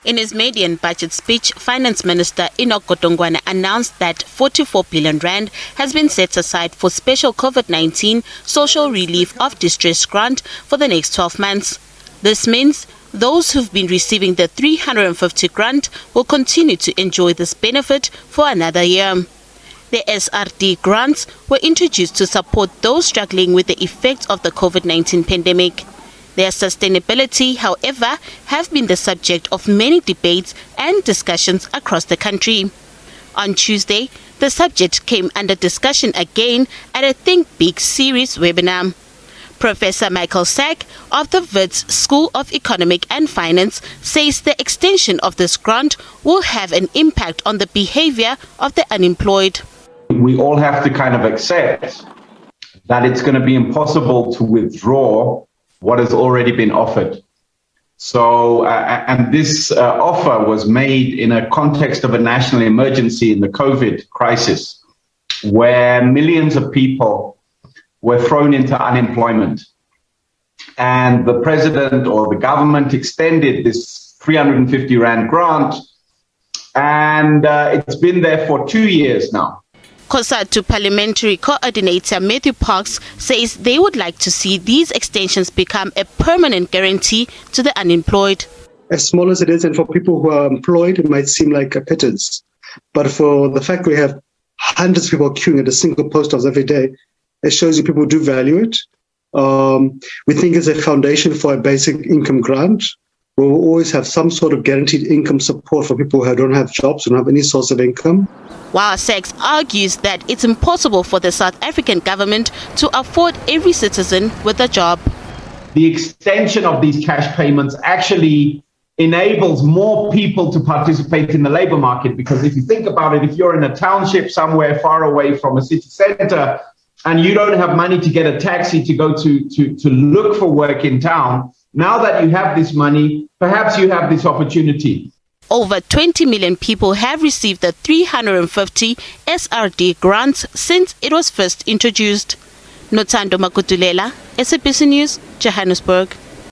In his maiden budget speech, Finance Minister Enoch Godongwana announced that 44 billion rand has been set aside for special COVID-19 social relief of distress grant for the next 12 months. This means those who've been receiving the 350 grant will continue to enjoy this benefit for another year. The SRD grants were introduced to support those struggling with the effects of the COVID-19 pandemic. Their sustainability, however, have been the subject of many debates and discussions across the country. On Tuesday, the subject came under discussion again at a Think Big series webinar. Professor Michael Sack of the Wits School of Economic and Finance says the extension of this grant will have an impact on the behavior of the unemployed. We all have to kind of accept that it's going to be impossible to withdraw what has already been offered. So, and this offer was made in a context of a national emergency in the COVID crisis, where millions of people were thrown into unemployment. And the president or the government extended this 350 Rand grant, and it's been there for 2 years now. COSATU Parliamentary Coordinator Matthew Parks says they would like to see these extensions become a permanent guarantee to the unemployed. As small as it is, and for people who are employed, it might seem like a pittance. But for the fact we have hundreds of people queuing at a single post office every day, it shows you people do value it. We think it's a foundation for a basic income grant. We'll always have some sort of guaranteed income support for people who don't have jobs, who don't have any source of income. While Sachs argues that it's impossible for the South African government to afford every citizen with a job. The extension of these cash payments actually enables more people to participate in the labor market, because if you think about it, if you're in a township somewhere far away from a city center and you don't have money to get a taxi to go to look for work in town, now that you have this money, perhaps you have this opportunity. Over 20 million people have received the 350 SRD grants since it was first introduced. Nothando Makutulela, SABC News, Johannesburg.